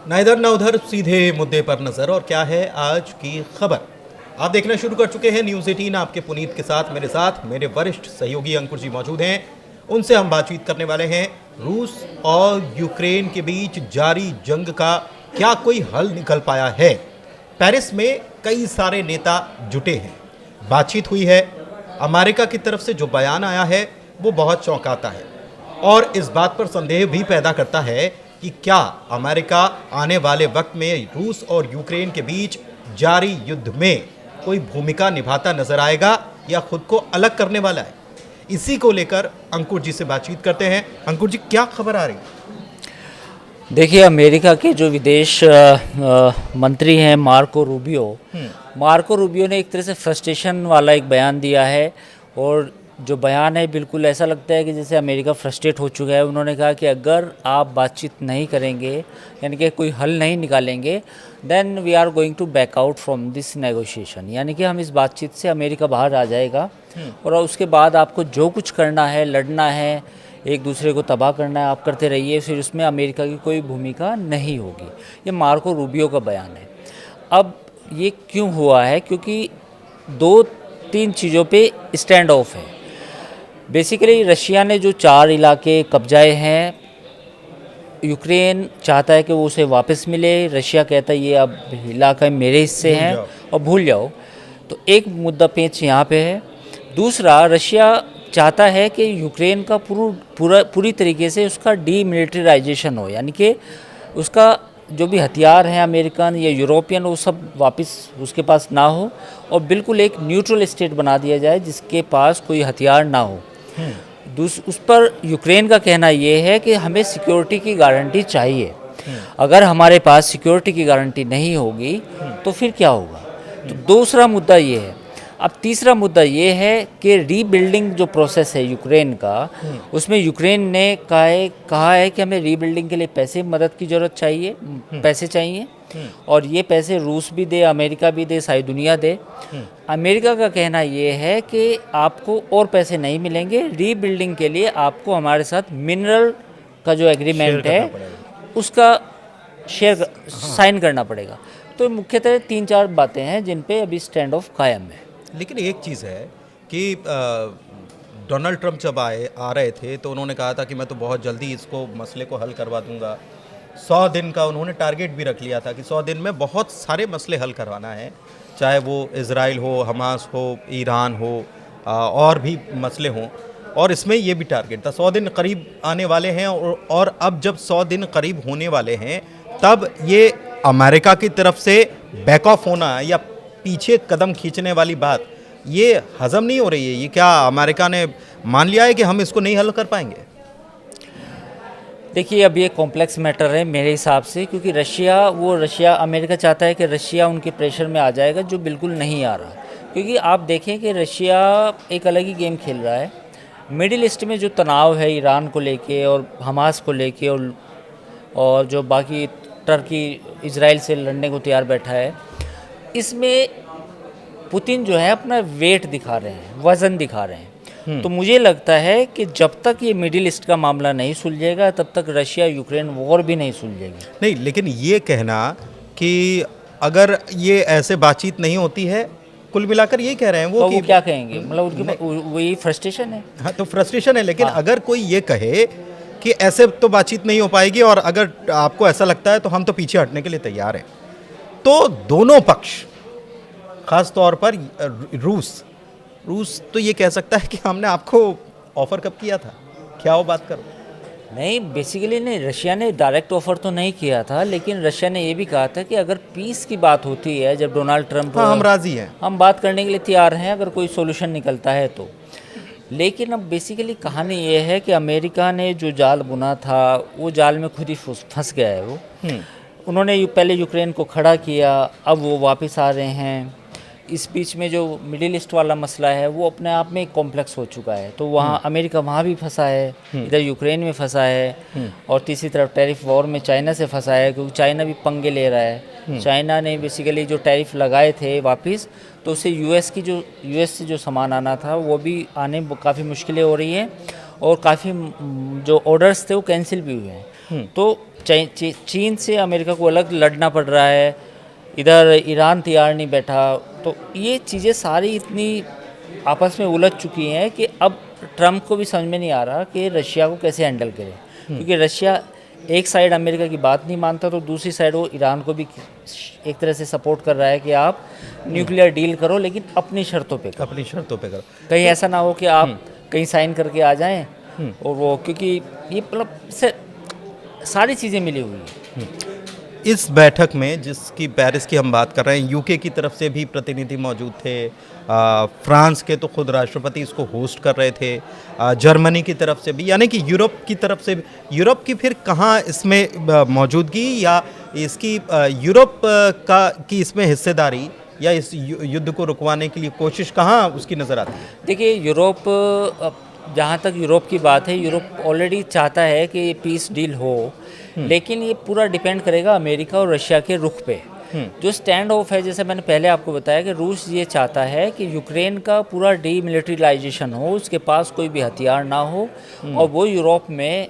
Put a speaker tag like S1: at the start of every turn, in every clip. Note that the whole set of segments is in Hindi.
S1: ना इधर ना उधर, सीधे मुद्दे पर नजर। और क्या है आज की खबर, आप देखना शुरू कर चुके हैं न्यूज़ 18 आपके पुनीत के साथ। मेरे वरिष्ठ सहयोगी अंकुर जी मौजूद हैं। उनसे हम बातचीत करने वाले हैं रूस और यूक्रेन के बीच जारी जंग का क्या कोई हल निकल पाया है। पेरिस में कई सारे नेता जुटे हैं, बातचीत हुई है। अमेरिका की तरफ से जो बयान आया है वो बहुत चौंकाता है और इस बात पर संदेह भी पैदा करता है कि क्या अमेरिका आने वाले वक्त में रूस और यूक्रेन के बीच जारी युद्ध में कोई भूमिका निभाता नजर आएगा या खुद को अलग करने वाला है। इसी को लेकर अंकुर जी से बातचीत करते हैं। अंकुर जी, क्या खबर आ रही है?
S2: देखिए, अमेरिका के जो विदेश मंत्री हैं मार्को रूबियो ने एक तरह से फ्रस्ट्रेशन वाला एक बयान दिया है। और जो बयान है बिल्कुल ऐसा लगता है कि जैसे अमेरिका फ्रस्ट्रेट हो चुका है। उन्होंने कहा कि अगर आप बातचीत नहीं करेंगे, यानी कि कोई हल नहीं निकालेंगे, then we are going to back out from this negotiation, यानी कि हम इस बातचीत से अमेरिका बाहर आ जाएगा और उसके बाद आपको जो कुछ करना है, लड़ना है, एक दूसरे को तबाह करना है, आप करते रहिए, फिर उसमें अमेरिका की कोई भूमिका नहीं होगी। ये मार्को रूबियो का बयान है। अब ये क्यों हुआ है? क्योंकि 2-3 चीज़ों पे स्टैंड ऑफ है। बेसिकली रशिया ने जो 4 इलाके कब्जाए हैं, यूक्रेन चाहता है कि वो उसे वापस मिले। रशिया कहता है ये अब इलाका मेरे हिस्से हैं और भूल जाओ। तो एक मुद्दा पेच यहाँ पे है। दूसरा, रशिया चाहता है कि यूक्रेन का पूरी तरीके से उसका डीमिलिटराइजेशन हो, यानी कि उसका जो भी हथियार हैं अमेरिकन या यूरोपियन, वो सब वापस उसके पास ना हो और बिल्कुल एक न्यूट्रल स्टेट बना दिया जाए जिसके पास कोई हथियार ना हो। उस पर यूक्रेन का कहना ये है कि हमें सिक्योरिटी की गारंटी चाहिए। अगर हमारे पास सिक्योरिटी की गारंटी नहीं होगी तो फिर क्या होगा? तो दूसरा मुद्दा ये है। अब तीसरा मुद्दा ये है कि रीबिल्डिंग जो प्रोसेस है यूक्रेन का, उसमें यूक्रेन ने कहा है कि हमें रीबिल्डिंग के लिए मदद की ज़रूरत चाहिए, पैसे चाहिए और ये पैसे रूस भी दे, अमेरिका भी दे, सारी दुनिया दे। अमेरिका का कहना ये है कि आपको और पैसे नहीं मिलेंगे, रीबिल्डिंग के लिए आपको हमारे साथ मिनरल का जो एग्रीमेंट है उसका शेयर साइन करना पड़ेगा। तो मुख्यतः 3-4 बातें हैं जिन पे अभी स्टैंड ऑफ कायम है।
S1: लेकिन एक चीज़ है कि डोनाल्ड ट्रंप जब आ रहे थे तो उन्होंने कहा था कि मैं तो बहुत जल्दी इसको मसले को हल करवा दूंगा। 100 दिन का उन्होंने टारगेट भी रख लिया था कि 100 दिन में बहुत सारे मसले हल करवाना है, चाहे वो इज़राइल हो, हमास हो, ईरान हो, और भी मसले हों। और इसमें ये भी टारगेट था। 100 दिन करीब आने वाले हैं और अब जब 100 दिन करीब होने वाले हैं तब ये अमेरिका की तरफ से बैक ऑफ होना या पीछे कदम खींचने वाली बात ये हजम नहीं हो रही है। ये क्या अमेरिका ने मान लिया है कि हम इसको नहीं हल कर पाएंगे?
S2: देखिए, अब ये कॉम्प्लेक्स मैटर है मेरे हिसाब से, क्योंकि अमेरिका चाहता है कि रशिया उनके प्रेशर में आ जाएगा, जो बिल्कुल नहीं आ रहा। क्योंकि आप देखें कि रशिया एक अलग ही गेम खेल रहा है। मिडिल ईस्ट में जो तनाव है ईरान को लेके और हमास को लेके और जो बाकी टर्की इजराइल से लड़ने को तैयार बैठा है, इसमें पुतिन जो है अपना वेट दिखा रहे हैं, वज़न दिखा रहे हैं। तो मुझे लगता है कि जब तक ये मिडिल ईस्ट का मामला नहीं सुलझेगा तब तक रशिया यूक्रेन वॉर भी नहीं सुलझेगी।
S1: नहीं, लेकिन ये कहना कि अगर ये ऐसे बातचीत नहीं होती है, कुल मिलाकर ये कह रहे हैं वो
S2: क्या कहेंगे? मतलब उनकी वही फ्रस्ट्रेशन है।
S1: हाँ, तो फ्रस्ट्रेशन है। लेकिन अगर कोई ये कहे कि ऐसे तो बातचीत नहीं हो पाएगी और अगर आपको ऐसा लगता है तो हम तो पीछे हटने के लिए तैयार हैं, तो दोनों पक्ष, खास तौर पर रूस तो ये कह सकता है कि हमने आपको ऑफर कब किया था, क्या वो बात करो।
S2: नहीं, बेसिकली नहीं, रशिया ने डायरेक्ट ऑफर तो नहीं किया था, लेकिन रशिया ने ये भी कहा था कि अगर पीस की बात होती है, जब डोनाल्ड ट्रंप,
S1: हाँ, हम राजी हैं,
S2: हम बात करने के लिए तैयार हैं अगर कोई सोल्यूशन निकलता है तो। लेकिन अब बेसिकली कहानी ये है कि अमेरिका ने जो जाल बुना था वो जाल में खुद ही फंस गया है वो। उन्होंने पहले यूक्रेन को खड़ा किया, अब वो वापस आ रहे हैं। इस बीच में जो मिडिल ईस्ट वाला मसला है वो अपने आप में कॉम्प्लेक्स हो चुका है। तो वहाँ अमेरिका वहाँ भी फंसा है, इधर यूक्रेन में फंसा है और तीसरी तरफ टैरिफ वॉर में चाइना से फंसा है, क्योंकि चाइना भी पंगे ले रहा है। चाइना ने बेसिकली जो टैरिफ लगाए थे वापस, तो उससे यूएस से जो सामान आना था वो भी आने काफ़ी मुश्किलें हो रही हैं और काफ़ी जो ऑर्डर्स थे वो कैंसिल भी हुए हैं। तो चीन से अमेरिका को अलग लड़ना पड़ रहा है, इधर ईरान तैयार नहीं बैठा, तो ये चीज़ें सारी इतनी आपस में उलझ चुकी हैं कि अब ट्रम्प को भी समझ में नहीं आ रहा कि रशिया को कैसे हैंडल करे, क्योंकि रशिया एक साइड अमेरिका की बात नहीं मानता तो दूसरी साइड वो ईरान को भी एक तरह से सपोर्ट कर रहा है कि आप न्यूक्लियर डील करो लेकिन अपनी शर्तों पे करो।
S1: अपनी शर्तों पे करो,
S2: कहीं ऐसा ना हो कि आप कहीं साइन करके आ जाएं और वो, क्योंकि ये मतलब से सारी चीज़ें मिली हुई हैं।
S1: इस बैठक में जिसकी पेरिस की हम बात कर रहे हैं, यूके की तरफ से भी प्रतिनिधि मौजूद थे, फ्रांस के तो खुद राष्ट्रपति इसको होस्ट कर रहे थे, जर्मनी की तरफ से भी, यानी कि यूरोप की तरफ से भी। यूरोप की फिर कहाँ इसमें मौजूदगी या इसकी यूरोप की इसमें हिस्सेदारी या इस युद्ध को रुकवाने के लिए कोशिश कहाँ उसकी नज़र आती है?
S2: देखिए यूरोप, जहाँ तक यूरोप की बात है, यूरोप ऑलरेडी चाहता है कि पीस डील हो, लेकिन ये पूरा डिपेंड करेगा अमेरिका और रशिया के रुख पे। जो स्टैंड ऑफ है, जैसे मैंने पहले आपको बताया कि रूस ये चाहता है कि यूक्रेन का पूरा डीमिलिटरीलाइजेशन हो, उसके पास कोई भी हथियार ना हो और वो यूरोप में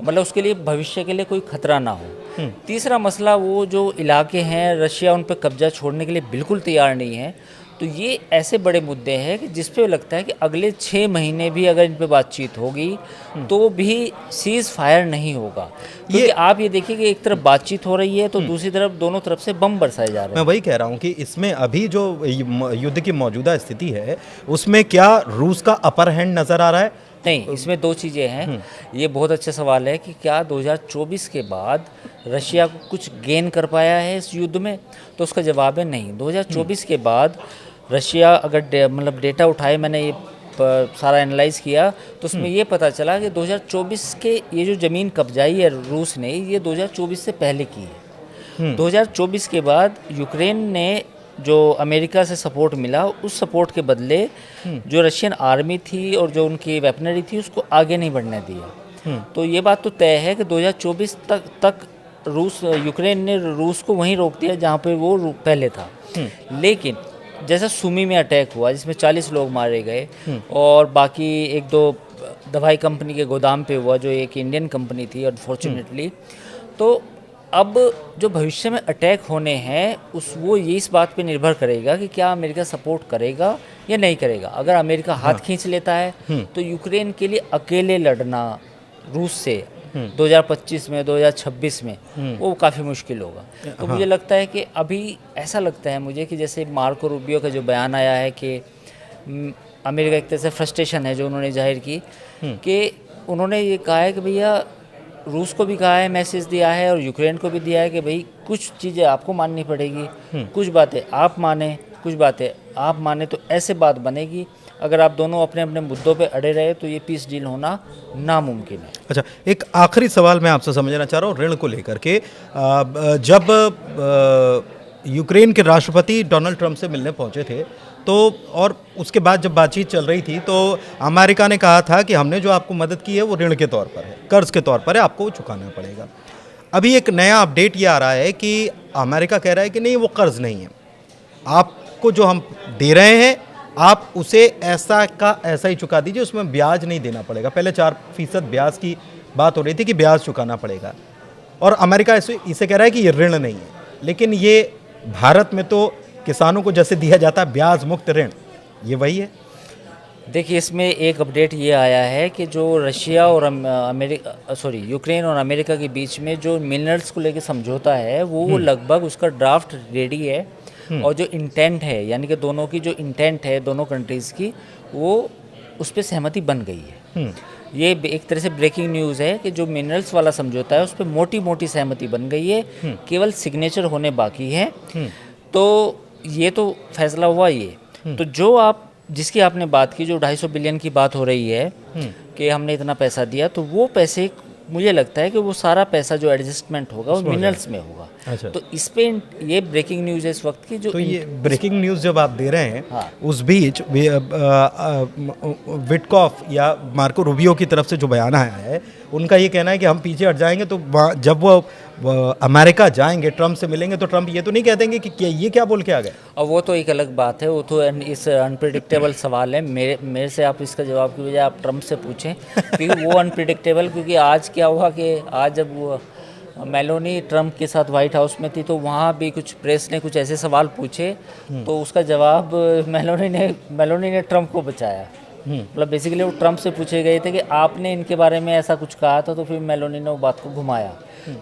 S2: मतलब उसके लिए भविष्य के लिए कोई खतरा ना हो। तीसरा मसला, वो जो इलाके हैं रशिया उन पर कब्जा छोड़ने के लिए बिल्कुल तैयार नहीं है। तो ये ऐसे बड़े मुद्दे हैं कि जिस पे लगता है कि अगले 6 महीने भी अगर इन पे बातचीत होगी तो भी सीज़ फायर नहीं होगा, क्योंकि आप ये देखिए कि एक तरफ बातचीत हो रही है तो दूसरी तरफ दोनों तरफ से बम बरसाए जा रहे हैं।
S1: मैं वही कह रहा हूँ कि इसमें अभी जो युद्ध की मौजूदा स्थिति है उसमें क्या रूस का अपर हैंड नज़र आ रहा है?
S2: नहीं, इसमें दो चीज़ें हैं। ये बहुत अच्छा सवाल है कि क्या 2024 के बाद रशिया को कुछ गेन कर पाया है इस युद्ध में, तो उसका जवाब है नहीं। 2024 के बाद रशिया अगर मतलब डेटा उठाए, मैंने ये सारा एनालाइज किया तो उसमें ये पता चला कि 2024 के ये जो ज़मीन कब्जाई है रूस ने, ये 2024 से पहले की है। 2024 के बाद यूक्रेन ने जो अमेरिका से सपोर्ट मिला, उस सपोर्ट के बदले जो रशियन आर्मी थी और जो उनकी वेपनरी थी उसको आगे नहीं बढ़ने दिया। तो ये बात तो तय है कि 2024 तक यूक्रेन ने रूस को वहीं रोक दिया जहाँ पे वो पहले था। लेकिन जैसा सुमी में अटैक हुआ जिसमें 40 लोग मारे गए और बाकी 1-2 दवाई कंपनी के गोदाम पे हुआ जो एक इंडियन कंपनी थी अनफॉर्चुनेटली, तो अब जो भविष्य में अटैक होने हैं वो ये इस बात पे निर्भर करेगा कि क्या अमेरिका सपोर्ट करेगा या नहीं करेगा। अगर अमेरिका हाथ खींच लेता है तो यूक्रेन के लिए अकेले लड़ना रूस से 2025 में 2026 में वो काफ़ी मुश्किल होगा। तो मुझे लगता है कि अभी ऐसा लगता है मुझे कि जैसे मार्को रूबियो का जो बयान आया है कि अमेरिका एक तरह से फ्रस्ट्रेशन है जो उन्होंने जाहिर की, कि उन्होंने ये कहा है कि भैया रूस को भी कहा है, मैसेज दिया है और यूक्रेन को भी दिया है कि भाई कुछ चीज़ें आपको माननी पड़ेगी, कुछ बातें आप माने, कुछ बातें आप माने, तो ऐसे बात बनेगी। अगर आप दोनों अपने अपने मुद्दों पे अड़े रहे तो ये पीस डील होना नामुमकिन है।
S1: अच्छा, एक आखिरी सवाल मैं आपसे समझना चाह रहा हूँ ऋण को लेकर के। जब यूक्रेन के राष्ट्रपति डोनाल्ड ट्रंप से मिलने पहुँचे थे तो, और उसके बाद जब बातचीत चल रही थी तो अमेरिका ने कहा था कि हमने जो आपको मदद की है वो ऋण के तौर पर है, कर्ज के तौर पर है, आपको वो चुकाना पड़ेगा। अभी एक नया अपडेट ये आ रहा है कि अमेरिका कह रहा है कि नहीं, वो कर्ज नहीं है, आपको जो हम दे रहे हैं आप उसे ऐसा का ऐसा ही चुका दीजिए, उसमें ब्याज नहीं देना पड़ेगा। पहले 4% ब्याज की बात हो रही थी कि ब्याज चुकाना पड़ेगा, और अमेरिका इसे कह रहा है कि ये ऋण नहीं है। लेकिन ये भारत में तो किसानों को जैसे दिया जाता है ब्याज मुक्त ऋण, ये वही है।
S2: देखिए इसमें एक अपडेट ये आया है कि जो रशिया और यूक्रेन और अमेरिका के बीच में जो मिनरल्स को लेकर समझौता है वो लगभग उसका ड्राफ्ट रेडी है, और जो इंटेंट है यानी कि दोनों की जो इंटेंट है दोनों कंट्रीज़ की, वो उस पर सहमति बन गई है। ये एक तरह से ब्रेकिंग न्यूज़ है कि जो मिनरल्स वाला समझौता है उस पर मोटी मोटी सहमति बन गई है, केवल सिग्नेचर होने बाकी है। तो ये तो फैसला हुआ ये। तो जो जिसकी आपने बात की, जो 250 बिलियन की बात हो रही है कि हमने इतना पैसा दिया, तो वो पैसे मुझे लगता है कि वो सारा पैसा जो एडजस्टमेंट होगा वो मिनरल्स में होगा।
S1: अच्छा।
S2: तो इस पे ये ब्रेकिंग न्यूज़ है इस वक्त की। जो
S1: तो ये ब्रेकिंग न्यूज़ जब आप दे रहे हैं, हाँ, उस बीच विटकॉफ या मार्को रूबियो की तरफ से जो बयान आया है, उनका ये कहना है कि हम पीछे हट जाएंगे। तो जब वो अमेरिका जाएंगे, ट्रंप से मिलेंगे, तो ट्रंप ये तो नहीं कह देंगे कि ये क्या बोल के आ गए?
S2: और वो तो एक अलग बात है, वो तो इस अनप्रिडिक्टेबल सवाल है। मेरे से आप इसका जवाब की बजाय आप ट्रंप से पूछें, क्योंकि वो अनप्रिडिक्टेबल। क्योंकि आज क्या हुआ कि आज जब वो मेलोनी ट्रंप के साथ वाइट हाउस में थी, तो वहाँ भी कुछ प्रेस ने कुछ ऐसे सवाल पूछे, तो उसका जवाब मेलोनी ने ट्रंप को बचाया। मतलब बेसिकली वो ट्रंप से पूछे गए थे कि आपने इनके बारे में ऐसा कुछ कहा था, तो फिर मेलोनी ने वो बात को घुमाया।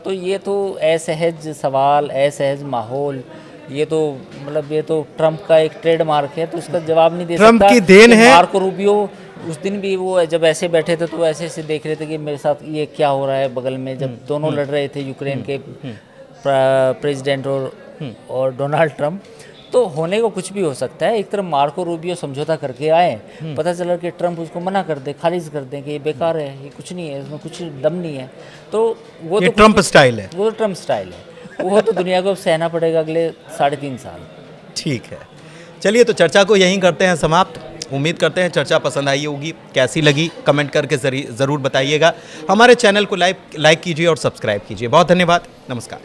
S2: तो ये तो असहज सवाल, असहज माहौल, ये तो मतलब ये तो ट्रंप का एक ट्रेडमार्क है, तो इसका जवाब नहीं दे सकता।
S1: ट्रंप की देन है।
S2: मार्को रूबियो उस दिन भी वो जब ऐसे बैठे थे तो ऐसे देख रहे थे कि मेरे साथ ये क्या हो रहा है बगल में, जब दोनों लड़ रहे थे यूक्रेन के प्रेसिडेंट और डोनाल्ड ट्रंप। तो होने को कुछ भी हो सकता है। एक तरफ मार्को रूबियो समझौता करके आए, पता चला कि ट्रंप उसको मना कर दे, खारिज कर दें कि ये बेकार है, ये कुछ नहीं है, इसमें कुछ दम नहीं है। तो वो
S1: ये
S2: तो
S1: ट्रंप स्टाइल है।
S2: वो ट्रंप स्टाइल है, वो तो दुनिया को अब सहना पड़ेगा अगले 3.5 साल।
S1: ठीक है, चलिए तो चर्चा को यहीं करते हैं समाप्त। उम्मीद करते हैं चर्चा पसंद आई होगी। कैसी लगी कमेंट करके ज़रूर बताइएगा। हमारे चैनल को लाइक कीजिए और सब्सक्राइब कीजिए। बहुत धन्यवाद, नमस्कार।